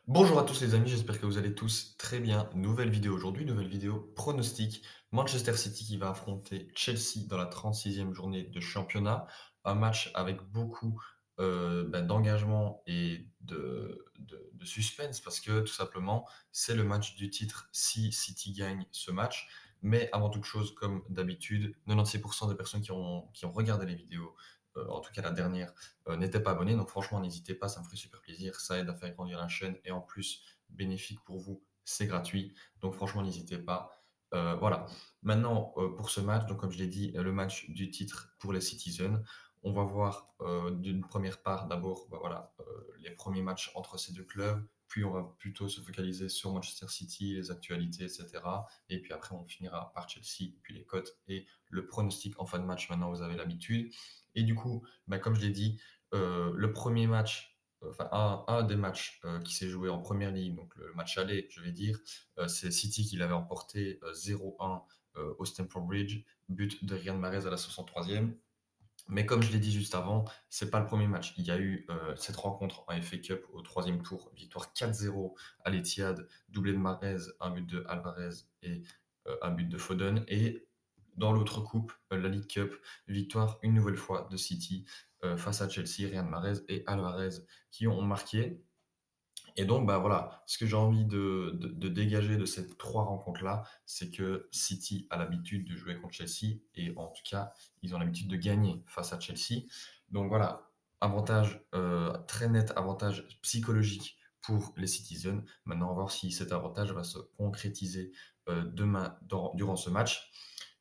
Bonjour à tous les amis, j'espère que vous allez tous très bien. Nouvelle vidéo aujourd'hui, nouvelle vidéo pronostic. Manchester City qui va affronter Chelsea dans la 36e journée de championnat. Un match avec beaucoup d'engagement et de suspense parce que tout simplement, c'est le match du titre si City gagne ce match. Mais avant toute chose, comme d'habitude, 96% des personnes qui ont regardé les vidéos, en tout cas la dernière, n'étaient pas abonnés. Donc franchement, n'hésitez pas, ça me ferait super plaisir. Ça aide à faire grandir la chaîne et en plus, bénéfique pour vous, c'est gratuit. Donc franchement, n'hésitez pas. Voilà. Maintenant, pour ce match, donc comme je l'ai dit, le match du titre pour les Citizens. On va voir d'une première part d'abord voilà, les premiers matchs entre ces deux clubs. Puis on va plutôt se focaliser sur Manchester City, les actualités, etc. Et puis après, on finira par Chelsea, puis les cotes et le pronostic en fin de match. Maintenant, vous avez l'habitude. Et du coup, bah, comme je l'ai dit, le premier match, enfin un des matchs qui s'est joué en première ligue, donc le match aller, je vais dire, c'est City qui l'avait emporté 0-1 au Stamford Bridge, but de Riyad Mahrez à la 63e. Mais comme je l'ai dit juste avant, c'est pas le premier match. Il y a eu cette rencontre en FA Cup au troisième tour, victoire 4-0 à l'Etihad, doublé de Mahrez, un but de Alvarez et un but de Foden. Et dans l'autre coupe, la League Cup, victoire une nouvelle fois de City face à Chelsea, Riyad Mahrez et Alvarez qui ont marqué. Et donc, bah voilà, ce que j'ai envie de dégager de ces trois rencontres-là, c'est que City a l'habitude de jouer contre Chelsea et en tout cas, ils ont l'habitude de gagner face à Chelsea. Donc voilà, avantage très net, avantage psychologique pour les Citizens. Maintenant, on va voir si cet avantage va se concrétiser demain durant ce match.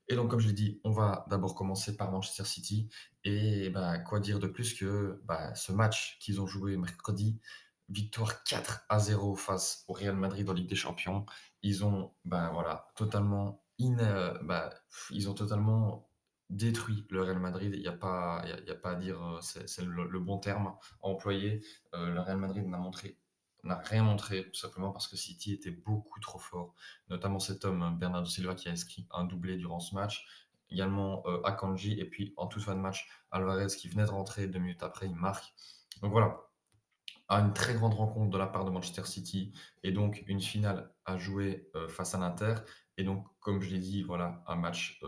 Et donc, comme je l'ai dit, on va d'abord commencer par Manchester City. Et bah, quoi dire de plus que bah, ce match qu'ils ont joué mercredi, victoire 4-0 face au Real Madrid en Ligue des Champions. Ils ont bah, voilà, ils ont totalement détruit le Real Madrid. Il n'y a, pas, y a pas à dire, c'est le bon terme à employer. Le Real Madrid n'a rien montré, tout simplement parce que City était beaucoup trop fort, notamment cet homme, Bernardo Silva, qui a inscrit un doublé durant ce match, également Akanji, et puis en toute fin de match, Alvarez, qui venait de rentrer 2 minutes après, il marque. Donc voilà, à une très grande rencontre de la part de Manchester City, et donc une finale à jouer face à l'Inter. Et donc, comme je l'ai dit, voilà, un match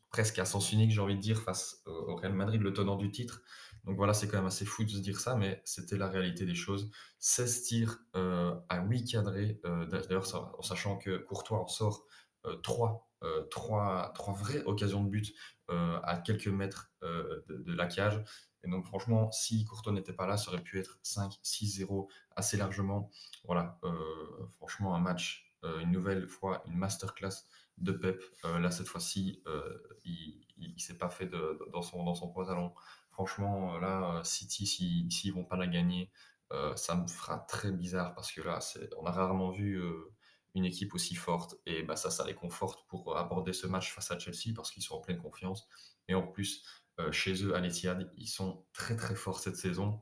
presque à sens unique, j'ai envie de dire, face au Real Madrid, le tenant du titre. Donc voilà, c'est quand même assez fou de se dire ça, mais c'était la réalité des choses. 16 tirs à 8 cadrés, d'ailleurs, en sachant que Courtois en sort 3 vraies occasions de but à quelques mètres de la cage. Et donc, franchement, si Courtois n'était pas là, ça aurait pu être 5-6-0 assez largement. Voilà, franchement, un match, une nouvelle fois, une masterclass de Pep. Là, cette fois-ci, il s'est pas fait dans son pantalon. Franchement, là, City, s'ils vont pas la gagner, ça me fera très bizarre parce que là, on a rarement vu une équipe aussi forte. Et bah, ça les conforte pour aborder ce match face à Chelsea parce qu'ils sont en pleine confiance. Et en plus, chez eux à l'Etihad, ils sont très très forts cette saison.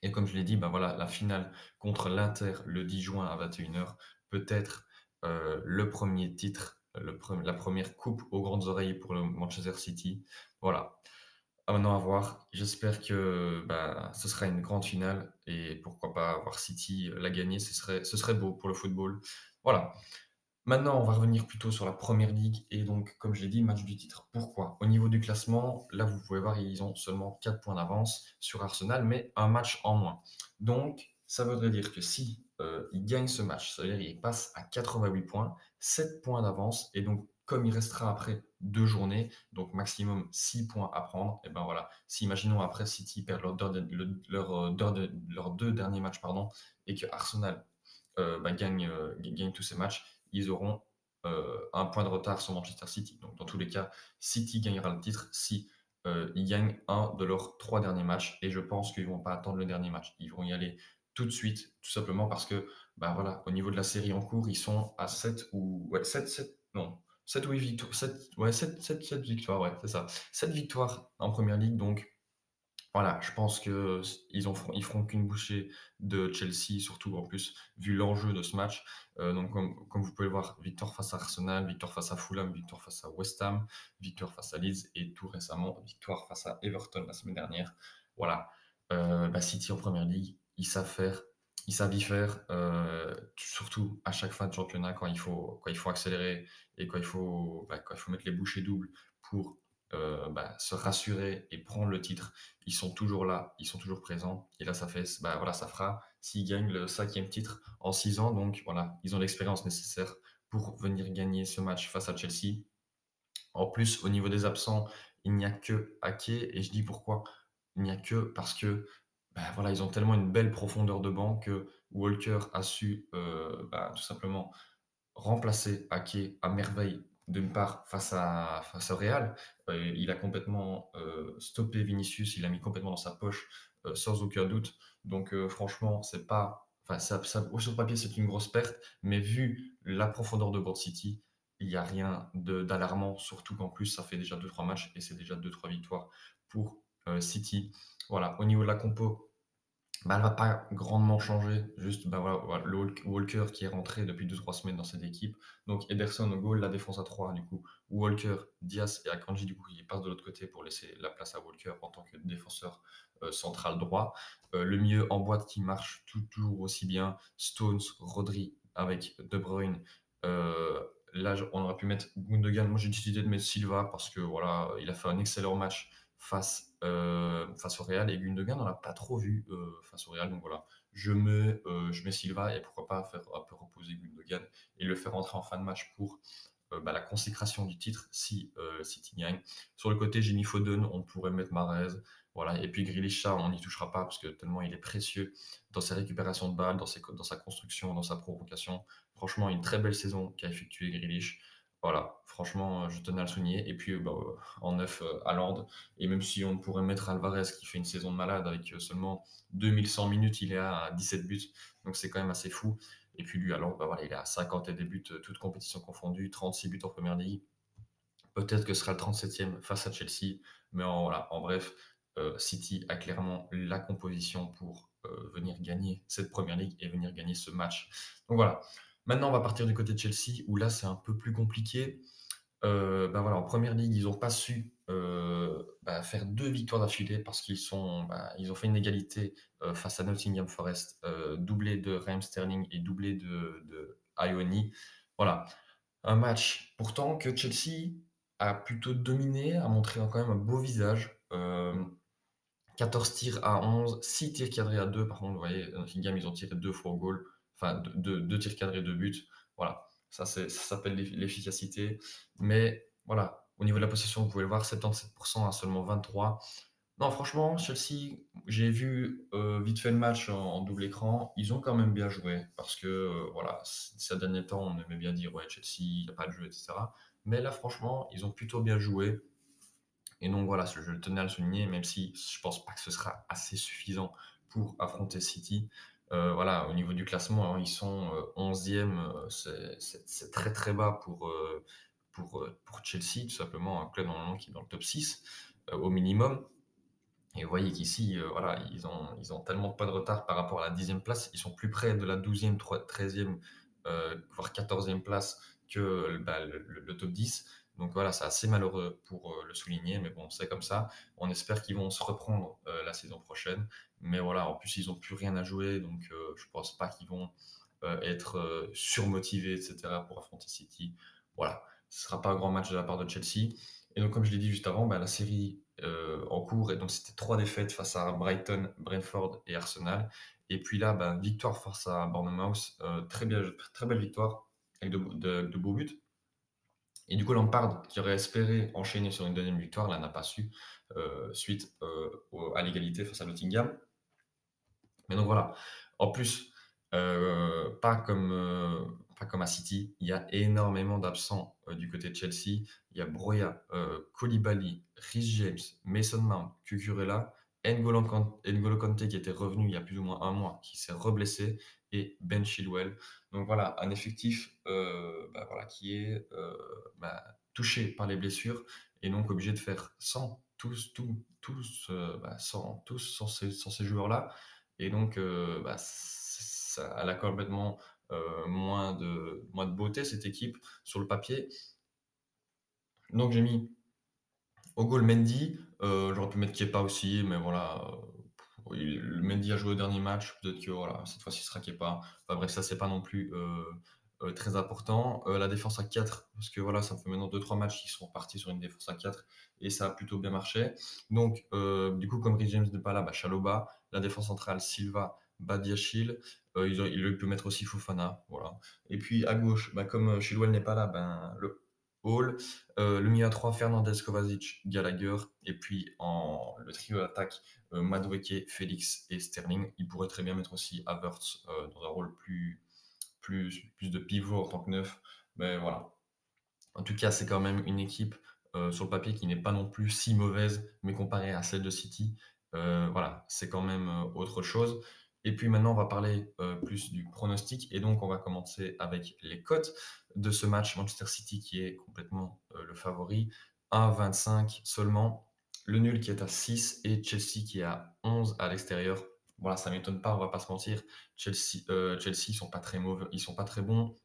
Et comme je l'ai dit, bah voilà, la finale contre l'Inter le 10 juin à 21h peut être le premier titre, la première coupe aux grandes oreilles pour le Manchester City. Voilà. Maintenant à voir. J'espère que bah, ce sera une grande finale et pourquoi pas voir City la gagner. Ce serait beau pour le football. Voilà. Maintenant, on va revenir plutôt sur la première ligue et donc, comme je l'ai dit, match du titre. Pourquoi? Au niveau du classement, là, vous pouvez voir, ils ont seulement 4 points d'avance sur Arsenal, mais un match en moins. Donc, ça voudrait dire que si ils gagnent ce match, ça veut dire qu'ils passent à 88 points, 7 points d'avance, et donc, comme il restera après 2 journées, donc maximum 6 points à prendre, et ben voilà. Si, imaginons après City perd leurs deux derniers matchs, pardon, et que Arsenal gagne tous ces matchs, ils auront un point de retard sur Manchester City. Donc, dans tous les cas, City gagnera le titre si ils gagnent un de leurs 3 derniers matchs. Et je pense qu'ils ne vont pas attendre le dernier match. Ils vont y aller tout de suite, tout simplement parce que, bah voilà, au niveau de la série en cours, ils sont à 7 ou. Ouais, 7 non. 7 ou 8 victoires. 7, ouais, 7 victoires, ouais, c'est ça. 7 victoires en première ligue, donc voilà, je pense que ils feront qu'une bouchée de Chelsea, surtout en plus vu l'enjeu de ce match. Donc comme vous pouvez le voir, victoire face à Arsenal, victoire face à Fulham, victoire face à West Ham, victoire face à Leeds et tout récemment victoire face à Everton la semaine dernière. Voilà, City en première ligue, ils savent faire, ils savent y faire, surtout à chaque fin de championnat quand il faut accélérer et quand il faut mettre les bouchées doubles pour, se rassurer et prendre le titre. Ils sont toujours là, ils sont toujours présents et là ça fait voilà, ça fera s'ils gagnent le 5e titre en 6 ans, donc voilà, ils ont l'expérience nécessaire pour venir gagner ce match face à Chelsea. En plus, au niveau des absents, il n'y a que Ake et je dis pourquoi. Il n'y a que parce que, voilà, ils ont tellement une belle profondeur de banc que Walker a su, tout simplement remplacer Ake à merveille, d'une part face au Real. Il a complètement, stoppé Vinicius, il l'a mis complètement dans sa poche, sans aucun doute. Donc franchement, c'est pas enfin ça sur le papier, c'est une grosse perte, mais vu la profondeur de Board City, il y a rien d'alarmant, surtout qu'en plus, ça fait déjà 2-3 matchs et c'est déjà 2-3 victoires pour, City. Voilà, au niveau de la compo, elle va pas grandement changer, juste voilà, le Walker qui est rentré depuis 2-3 semaines dans cette équipe. Donc Ederson au goal, la défense à 3 du coup. Walker, Diaz et Akanji du coup ils passent de l'autre côté pour laisser la place à Walker en tant que défenseur central droit. Le milieu en boîte qui marche toujours aussi bien, Stones, Rodri avec De Bruyne. Euh, Là on aurait pu mettre Gundogan. Moi j'ai décidé de mettre Silva parce que voilà, il a fait un excellent match face au Real et Gundogan, on l'a pas trop vu face au Real. Donc voilà, je mets Silva et pourquoi pas faire un peu reposer Gundogan et le faire rentrer en fin de match pour la consécration du titre si City gagne. Sur le côté, j'ai mis Foden, on pourrait mettre Mahrez. Voilà. Et puis Grealish, ça, on n'y touchera pas parce que tellement il est précieux dans ses récupérations de balles, dans sa construction, dans sa provocation. Franchement, une très belle saison qu'a effectué Grealish. Voilà, franchement, je tenais à le souligner. Et puis, en neuf, Haaland. Et même si on pourrait mettre Alvarez qui fait une saison de malade avec seulement 2100 minutes, il est à 17 buts. Donc c'est quand même assez fou. Et puis lui, alors, voilà, il est à 50 et des buts, toutes compétitions confondues, 36 buts en première ligue. Peut-être que ce sera le 37e face à Chelsea. Mais en bref, City a clairement la composition pour venir gagner cette première ligue et venir gagner ce match. Donc voilà. Maintenant, on va partir du côté de Chelsea où là, c'est un peu plus compliqué. Voilà, en première ligue, ils n'ont pas su faire 2 victoires d'affilée parce ils ont fait une égalité face à Nottingham Forest, doublé de Raheem Sterling et doublé de Ioni. Voilà, un match pourtant que Chelsea a plutôt dominé, a montré quand même un beau visage. 14 tirs à 11, 6 tirs cadrés à 2. Par contre, vous voyez, Nottingham, ils ont tiré 2 fois au goal. Enfin, 2 tirs cadrés, 2 buts. Voilà, ça s'appelle l'efficacité. Mais voilà, au niveau de la possession, vous pouvez le voir, 77% à seulement 23. Non, franchement, Chelsea, j'ai vu vite fait le match en double écran. Ils ont quand même bien joué parce que, voilà, ces derniers temps, on aimait bien dire, ouais, Chelsea, il n'y a pas de jeu, etc. Mais là, franchement, ils ont plutôt bien joué. Et donc voilà, je tenais à le souligner, même si je pense pas que ce sera assez suffisant pour affronter City. Voilà, au niveau du classement, hein, ils sont 11e, c'est très très bas pour Chelsea, tout simplement, un club normalement qui est dans le top 6 au minimum. Et vous voyez qu'ici, voilà, ils ont tellement pas de retard par rapport à la 10e place, ils sont plus près de la 12e, 13e, voire 14e place que le top 10. Donc voilà, c'est assez malheureux pour le souligner, mais bon, c'est comme ça. On espère qu'ils vont se reprendre la saison prochaine. Mais voilà, en plus, ils n'ont plus rien à jouer, donc je pense pas qu'ils vont être surmotivés, etc., pour affronter City. Voilà, ce ne sera pas un grand match de la part de Chelsea. Et donc, comme je l'ai dit juste avant, la série en cours, et donc c'était 3 défaites face à Brighton, Brentford et Arsenal. Et puis là, victoire face à Bournemouth, très belle victoire avec de beaux buts. Et du coup, Lampard, qui aurait espéré enchaîner sur une deuxième victoire, là n'a pas su, suite à l'égalité face à Nottingham. Mais donc voilà, en plus, pas comme à City, il y a énormément d'absents du côté de Chelsea. Il y a Broya, Koulibaly, Reece James, Mason Mount, Cucurella, N'Golo Kanté qui était revenu il y a plus ou moins un mois, qui s'est reblessé, et Ben Chilwell. Donc voilà, un effectif voilà, qui est touché par les blessures et donc obligé de faire sans ces joueurs-là. Et donc, elle a complètement moins de beauté, cette équipe, sur le papier. Donc, j'ai mis au goal Mendy. J'aurais pu mettre Kepa aussi, mais voilà, Mendy a joué au dernier match, peut-être que voilà, cette fois-ci, il sera Kepa. Enfin bref, ça, c'est pas non plus très important. La défense à 4, parce que voilà, ça fait maintenant 2-3 matchs qu'ils sont partis sur une défense à 4 et ça a plutôt bien marché. Donc, du coup, comme Rhys James n'est pas là, bah, Chalobah. La défense centrale, Silva, Badiachil. Il peut mettre aussi Fofana. Voilà. Et puis à gauche, bah, comme Chilwell n'est pas là, ben, le Hall. Le milieu à 3, Fernandez, Kovacic, Gallagher. Et puis le trio d'attaque, Madueke, Félix et Sterling. Il pourrait très bien mettre aussi Havertz dans un rôle plus de pivot en tant que neuf. Mais voilà. En tout cas, c'est quand même une équipe sur le papier qui n'est pas non plus si mauvaise, mais comparée à celle de City, voilà, c'est quand même autre chose. Et puis maintenant, on va parler plus du pronostic. Et donc, on va commencer avec les cotes de ce match Manchester City qui est complètement le favori. 1,25 seulement. Le nul qui est à 6 et Chelsea qui est à 11 à l'extérieur. Voilà, ça ne m'étonne pas, on va pas se mentir. Chelsea, ils sont pas très mauvais, ils sont pas très bons.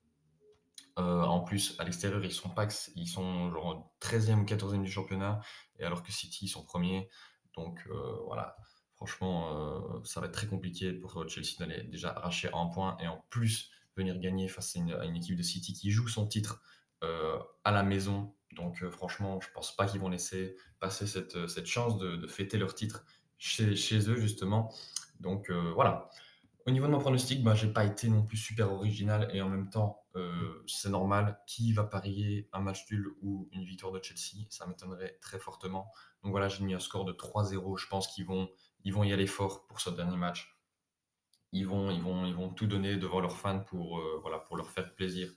En plus, à l'extérieur, ils sont genre 13e ou 14e du championnat, et alors que City, ils sont premiers. Donc voilà, franchement, ça va être très compliqué pour Chelsea d'aller déjà arracher un point et en plus venir gagner face à une équipe de City qui joue son titre à la maison. Donc franchement, je pense pas qu'ils vont laisser passer cette chance de fêter leur titre chez eux, justement. Donc voilà. Au niveau de mon pronostic, bah, j'ai pas été non plus super original et en même temps, c'est normal. Qui va parier un match nul ou une victoire de Chelsea? Ça m'étonnerait très fortement. Donc voilà, j'ai mis un score de 3-0. Je pense qu'ils vont y aller fort pour ce dernier match. Ils vont tout donner devant leurs fans pour, voilà, pour leur faire plaisir.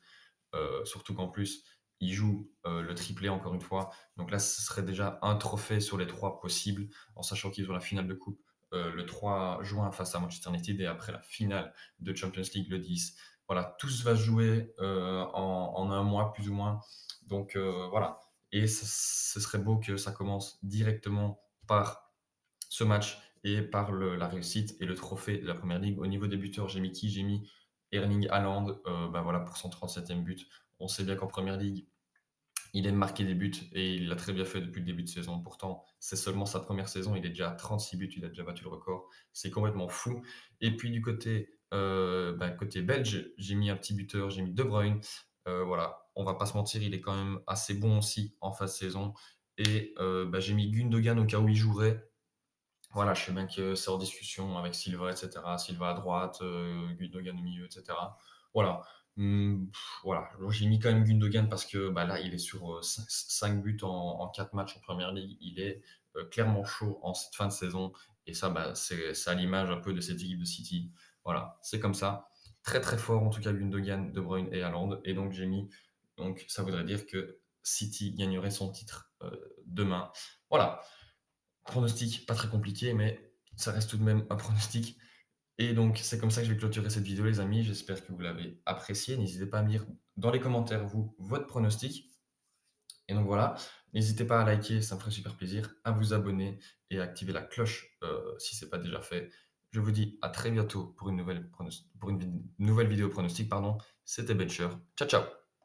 Surtout qu'en plus, ils jouent le triplé encore une fois. Donc là, ce serait déjà un trophée sur les 3 possibles, en sachant qu'ils ont la finale de coupe le 3 juin face à Manchester United et après la finale de Champions League le 10. Voilà, tout se va se jouer en un mois plus ou moins. Donc voilà. Et ce serait beau que ça commence directement par ce match et par la réussite et le trophée de la Première Ligue. Au niveau des buteurs, j'ai mis qui? J'ai mis Erling Haaland, bah voilà, pour son 37e but. On sait bien qu'en Première Ligue, il aime marquer des buts et il l'a très bien fait depuis le début de saison. Pourtant, c'est seulement sa première saison, il est déjà à 36 buts, il a déjà battu le record. C'est complètement fou. Et puis du côté, bah, côté belge, j'ai mis un petit buteur, j'ai mis De Bruyne. Voilà, on va pas se mentir, il est quand même assez bon aussi en phase saison. Et bah, j'ai mis Gundogan au cas où il jouerait. Voilà, je sais bien que c'est hors discussion avec Silva, etc. Silva à droite, Gundogan au milieu, etc. Voilà. Voilà. J'ai mis quand même Gundogan parce que bah, là, il est sur 5 buts en 4 matchs en Première Ligue. Il est clairement chaud en cette fin de saison. Et ça, bah, c'est à l'image un peu de cette équipe de City. Voilà, c'est comme ça. Très très fort en tout cas Gundogan, De Bruyne et Haaland. Et donc j'ai mis, donc ça voudrait dire que City gagnerait son titre demain. Voilà. Pronostic pas très compliqué, mais ça reste tout de même un pronostic. Et donc, c'est comme ça que je vais clôturer cette vidéo, les amis. J'espère que vous l'avez apprécié. N'hésitez pas à me dire dans les commentaires, vous, votre pronostic. Et donc voilà, n'hésitez pas à liker, ça me ferait super plaisir, à vous abonner et à activer la cloche si ce n'est pas déjà fait. Je vous dis à très bientôt pour une nouvelle vidéo pronostic. Pardon. C'était Bencher. Ciao, ciao.